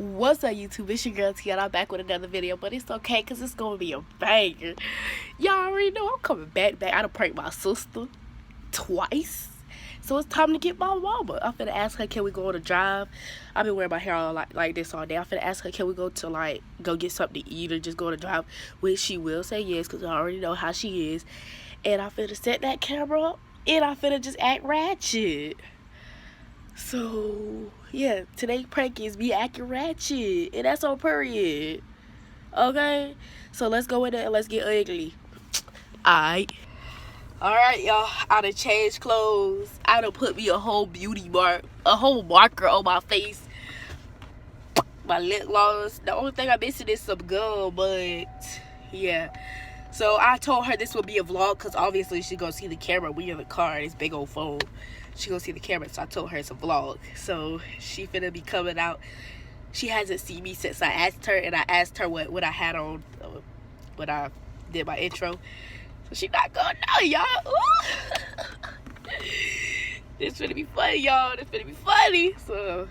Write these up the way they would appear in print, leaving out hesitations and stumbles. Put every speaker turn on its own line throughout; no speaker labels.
What's up, YouTube? It's your girl Tiana. I'm back with another video, but it's okay because it's gonna be a banger. Y'all already know I'm coming back. I done pranked my sister twice, so it's time to get my mama. I'm finna ask her, can we go on a drive? I've been wearing my hair all like this all day. I'm finna ask her, can we go to go get something to eat or just go on a drive? Which she will say yes, because I already know how she is. And I'm finna set that camera up, and I'm finna just act ratchet. So yeah, today's prank is me acting ratchet, and that's on period. Okay, so let's go in there and let's get ugly. Alright, y'all. I done changed clothes. I done put me a whole marker on my face. My lip gloss. The only thing I'm missing is some gum, but yeah. So I told her this would be a vlog because obviously she's gonna see the camera. We in the car, this big old phone. She gonna see the camera, so I told her it's a vlog. So she finna be coming out. She hasn't seen me since I asked her, and I asked her what I had on when I did my intro. So she not gonna know, y'all. This finna be funny, y'all. This finna be funny. So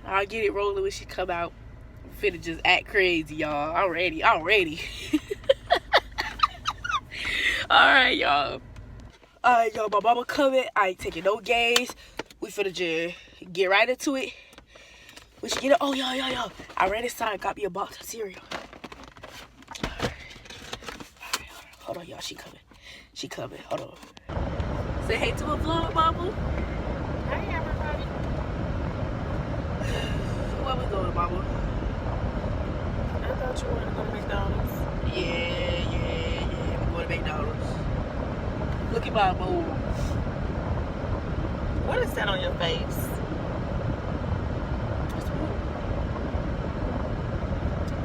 I'll get it rolling when she come out. I'm finna just act crazy, y'all. I'm ready. Alright, y'all. Alright, y'all, my mama coming. I ain't taking no games. We finna just get right into it. We should get it. Oh, y'all. I ran inside and got me a box of cereal. Alright, hold on, y'all. She coming. Hold on. Say hey to a vlog, mama.
Hey, everybody.
Where we going, mama?
I thought you wanted to go to McDonald's.
Yeah. We going to McDonald's. Look at my mood.
What is that on your face?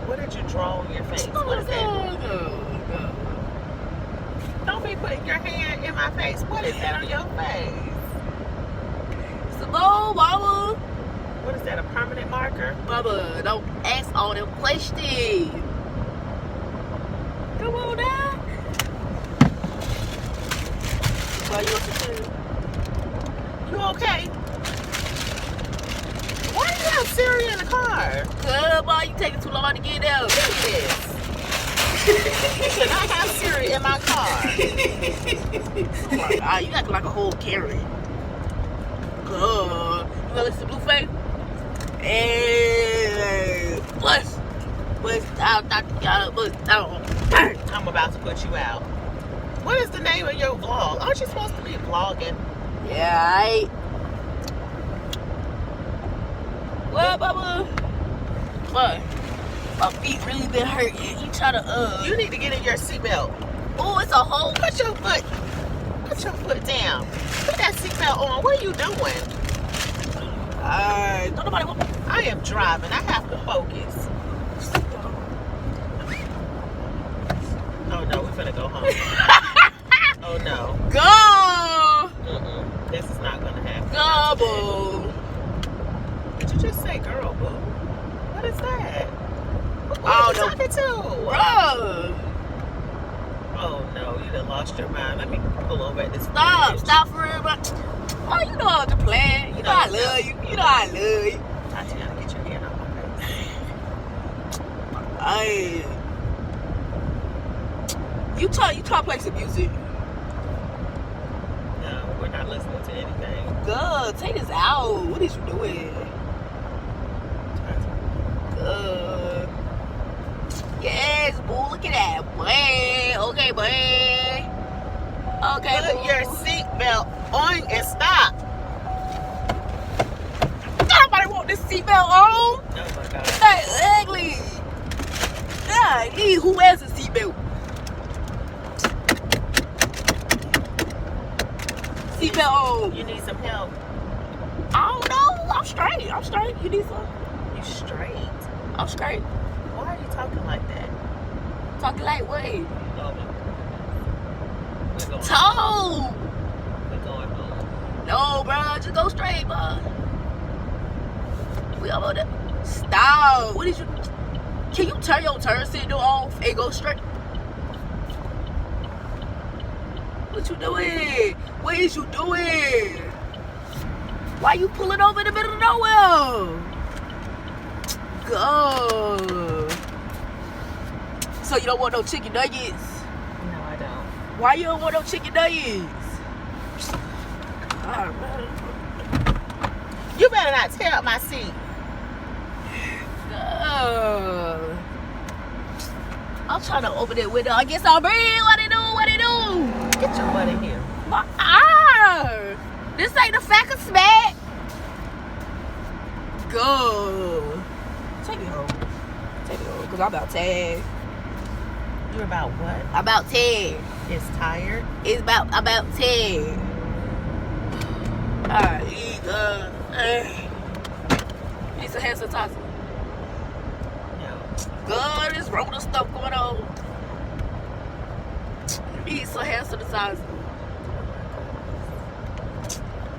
What did you draw on your face? What is that? Don't be putting your hand in my face. What is that on your face?
Simone, mama.
What is that, a permanent marker?
Mama, don't ask all them questions. Come on now. You
okay? Why do you have cereal in the car?
Come on, you taking too long to get out.
Yes. Can I have cereal in my car?
You acting like a whole Karen. You wanna listen to Blueface? Hey, what's down?
I'm about to put you out. What is the name of your vlog? Aren't you supposed to be vlogging?
Yeah, What, Bubba? What? My feet really been hurting. You try to,
You need to get in your seatbelt.
Oh, it's a hole.
Put your foot down. Put that seatbelt on. What are you doing?
Don't nobody want me.
I am driving. I have to focus. Oh, no. We're finna go home. Oh, no.
Go!
This is not gonna happen.
Go, boo.
Did you just say girl, boo? What is that? Who
are
you talking to?
Bro.
Oh, no. You done lost your mind. Let me pull over at this
Stop for real, bro. Oh, you know how to play. You know I love you.
Tatiana, get your hand out my face.
You try to play some music.
No, we're not listening to anything.
Good, take this out. What is you doing? Good. Yes, boo. Look at that, boy. Okay, boy. Okay,
put your seatbelt on and stop.
Nobody want this seatbelt on.
Oh my God.
That's ugly. God, who has a seatbelt? Seatbelt on.
You need some help.
I don't know. I'm straight. You need some?
You straight?
I'm straight.
Why are you talking like that?
Talking like what?
Oh, we're going
Toe.
home. We're going home.
No, bro. Just go straight, bro. We over there. Stop. What is you? Can you turn your turn signal off and go straight? What you doing? What is you doing? Why you pulling over in the middle of nowhere? Go. So you don't want no chicken nuggets?
No, I don't.
Why you don't want no chicken nuggets?
You better not tear up my seat.
I'm trying to open that window. I guess I'll breathe. What it do? What it do?
Get your butt in here.
This ain't the fact of smack. Go. Take me home. Take me home. Because I'm about tired.
You're about what?
I'm about tired.
It's tired?
It's about 10. Alright, need some hand sanitizer.
No.
God, this Rona stuff going on. Need some hand sanitizer.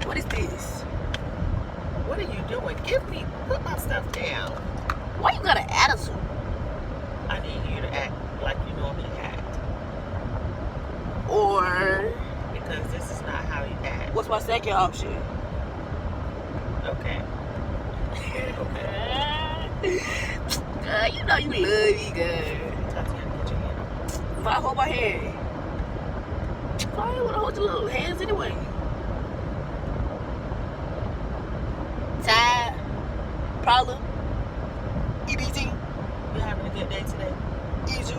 What is this?
What are you doing? Put my stuff down.
Why you got an attitude?
I need you to act like you normally act.
Or
because this is not how you act.
What's my second option?
Okay.
You know you love me, girl.
Tatiana, put your hand up.
If I hold my hand, I don't want to hold your little hands anyway. Tired? Problem? EBT?
You having a good day today?
Easy?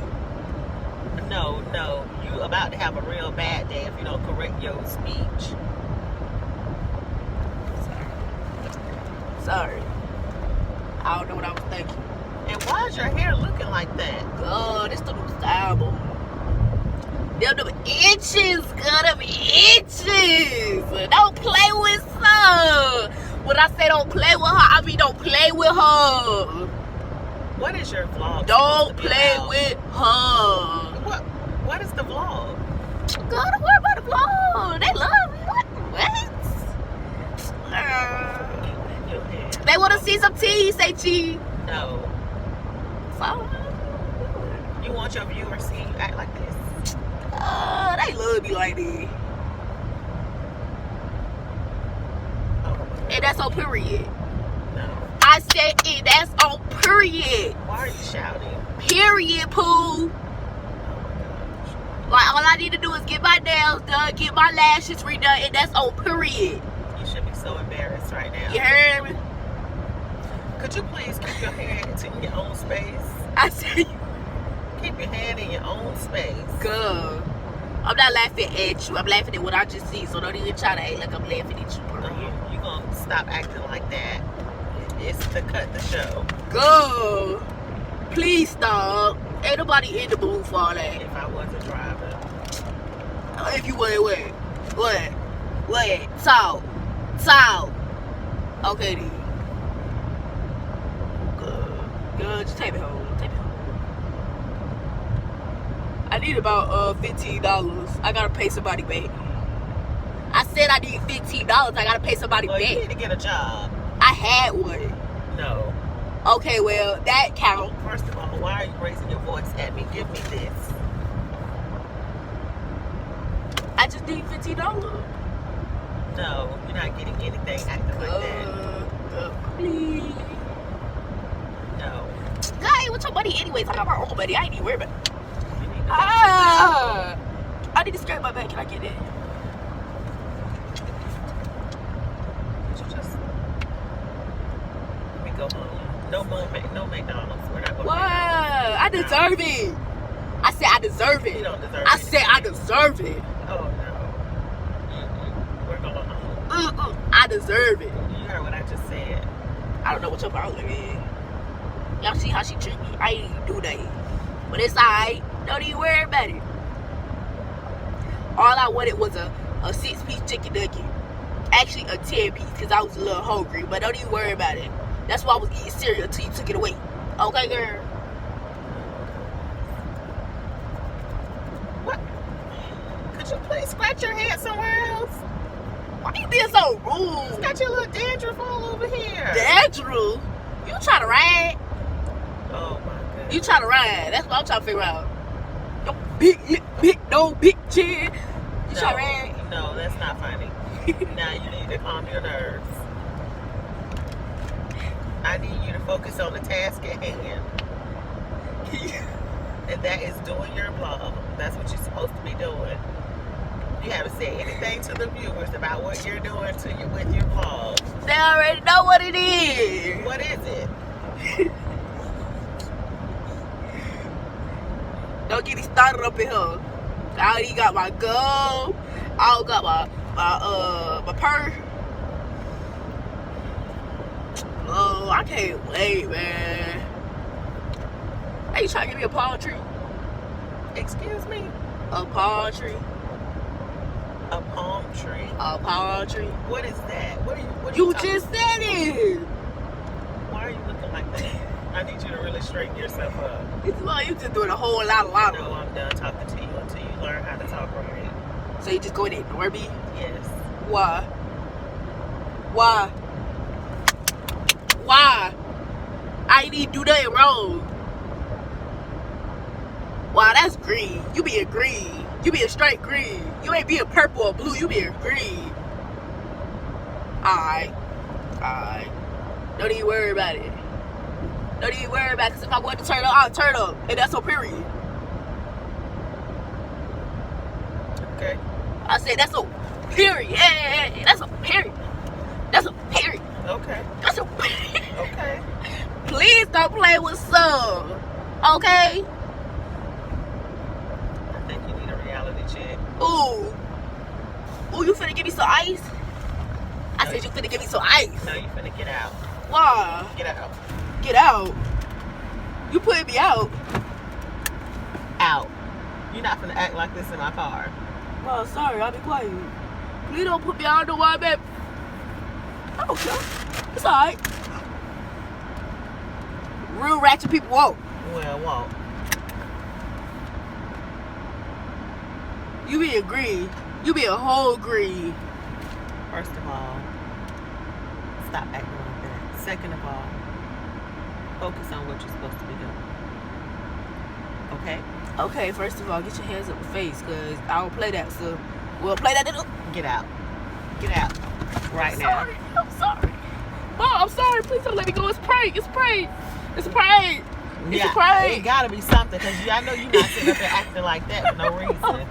No. You about to have a real bad day if you don't correct your speech.
Sorry. I don't know what I was thinking.
And why is your hair looking like that?
God, this the new style, boo. Them itches, girl, them itches. Don't play with her. When I say don't play with her, I mean don't play with her.
What is your vlog?
Don't play with her.
What is the vlog?
Girl, don't worry about the vlog. They love me. What? They want to see some tea, say G.
No.
So,
you want your viewers to see you act like this?
They love me like this.
Oh.
And that's on period.
No.
I said it, that's on period.
Why are you shouting?
Period, poo.
Oh
Like, all I need to do is get my nails done, get my lashes redone, and that's on period.
You should be so embarrassed right now.
You heard me?
Could you please keep your hand in your own space?
I said,
Keep your hand in your own space.
good. I'm not laughing at you. I'm laughing at what I just see. So don't even try to act like I'm laughing at you.
You're going to stop acting like that. It's to cut the show.
Go. Please stop. Ain't nobody in the mood for all that.
If I wasn't driving.
If you wait. Talk. Okay then. Good. Just take me home. I need about $15. I gotta pay somebody back. I said I need $15. I gotta pay somebody
Well,
back.
you need to get a job.
I had one.
No.
Okay, well, that counts.
First of all, why are you raising your voice at me? Give me this.
I just need $15.
No, you're not getting anything acting like that.
Please.
No.
I ain't with your money anyways. I got my own money. I ain't even worried about it.
You need to
I need to scrape my back. Can I get it?
let me go home. No McDonald's. We're not going
What?
to
I deserve it. I said I deserve
You
it.
don't deserve it.
I said I deserve it.
Oh, no. We're going home.
I deserve it.
You heard what I just said.
I don't know what your problem is. Y'all see how she treat me? I ain't even do that. But it's alright. Don't even worry about it. All I wanted was a 6-piece chicken nugget. Actually, a 10-piece because I was a little hungry. But don't even worry about it. That's why I was eating cereal until you took it away. Okay, girl?
What? Could you please scratch your head somewhere else?
Why you being so rude?
It's got your little dandruff all over here.
Dandruff? You trying to ride?
Oh, my goodness.
You trying to ride? That's what I'm trying to figure out. Your big chin. You trying to ride?
No, that's not funny. Now you need to calm your nerves. I need you to focus on the task at hand. And that is doing your vlog. That's what you're supposed to be doing. You haven't said anything to the viewers about what you're doing with your vlog.
They already know what it is.
What is it?
Don't get me started up in here. I already got my gum. I got my purse. Oh, I can't wait, man. Hey, you trying to give me a palm tree?
Excuse me?
A palm tree.
A palm tree?
A palm tree.
What is that? What are
you
you
just said it.
Why are you looking like that? I need you to really straighten yourself up.
It's like you just doing a whole lot.
No, I'm done talking to you until you learn how to talk right.
So you just go in and ignore me?
Yes.
Why? Why? Why? I ain't even do nothing wrong. Wow, that's green. You being green. You being straight green. You ain't being purple or blue. You being green. Alright. Don't even worry about it. Don't even worry about it. Because if I want to turn up, I'll turn up. And that's a period.
Okay.
I said that's a period. Yeah. That's a period. That's a period.
Okay.
That's a period.
Okay.
Please don't play with some. Okay?
I think you need a reality check.
Ooh, you finna give me some ice? I said you finna give me some ice.
No, you finna get out.
Why?
Get out.
Get out. You putting me out.
Out. You're not finna act like this in my car.
Well, sorry, I'll be quiet. Please don't put me out. I don't know why, babe. I don't care. It's alright. Real ratchet people won't.
Well, won't.
You being green. You being whole green.
First of all, stop acting like that. Second of all, focus on what you're supposed to be doing. Okay?
Okay, first of all, get your hands up your face, because I don't play that, so we'll play that.
Get out. Get out. Right now.
I'm sorry. Mom, I'm sorry. Please don't let me go. It's prank. It's prank. It's a prank. It's a prank.
It gotta be something, because I know you're not sitting up there acting like that for no reason.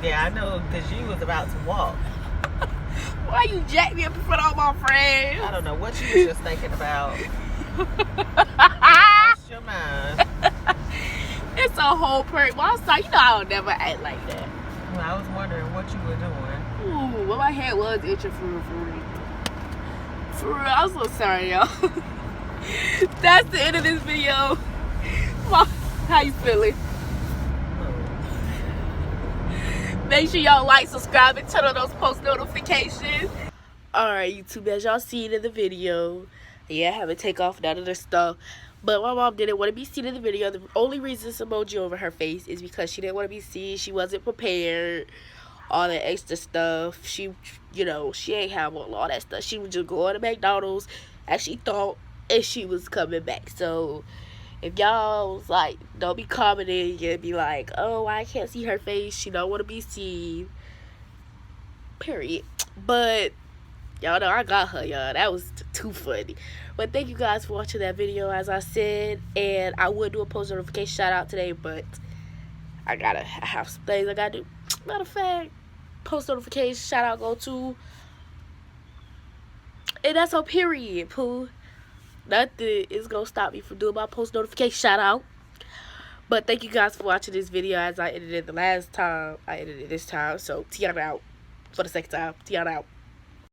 Yeah, I know, because you was about to walk.
Why you jack me up in front of all my friends?
I don't know what you was just thinking about. Lost your mind.
It's a whole prank. Well, I'm sorry. You know I don't never act like that.
Well, I was wondering what you were doing.
Ooh, well, my head was itching for real. For real, I'm so sorry, y'all. That's the end of this video. Mom, how you feeling? Make sure y'all like, subscribe, and turn on those post notifications. Alright, YouTube, as y'all seen in the video, yeah, I haven't take off none of this stuff. But my mom didn't want to be seen in the video. The only reason this emoji over her face is because she didn't want to be seen. She wasn't prepared. All that extra stuff. She ain't have all that stuff. She was just going to McDonald's as she thought, and she was coming back. So if y'all was like, don't be commenting and be like, oh, I can't see her face. She don't want to be seen. Period. But y'all know I got her, y'all. That was too funny. But thank you guys for watching that video, as I said. And I would do a post notification shout out today, but I have some things I gotta do. Matter of fact, post notification shout out go to, and that's on period, poo. Nothing is gonna stop me from doing my post notification shout out. But thank you guys for watching this video, as I edited the last time. I edited this time. So Tiana out for the second time. Tiana out.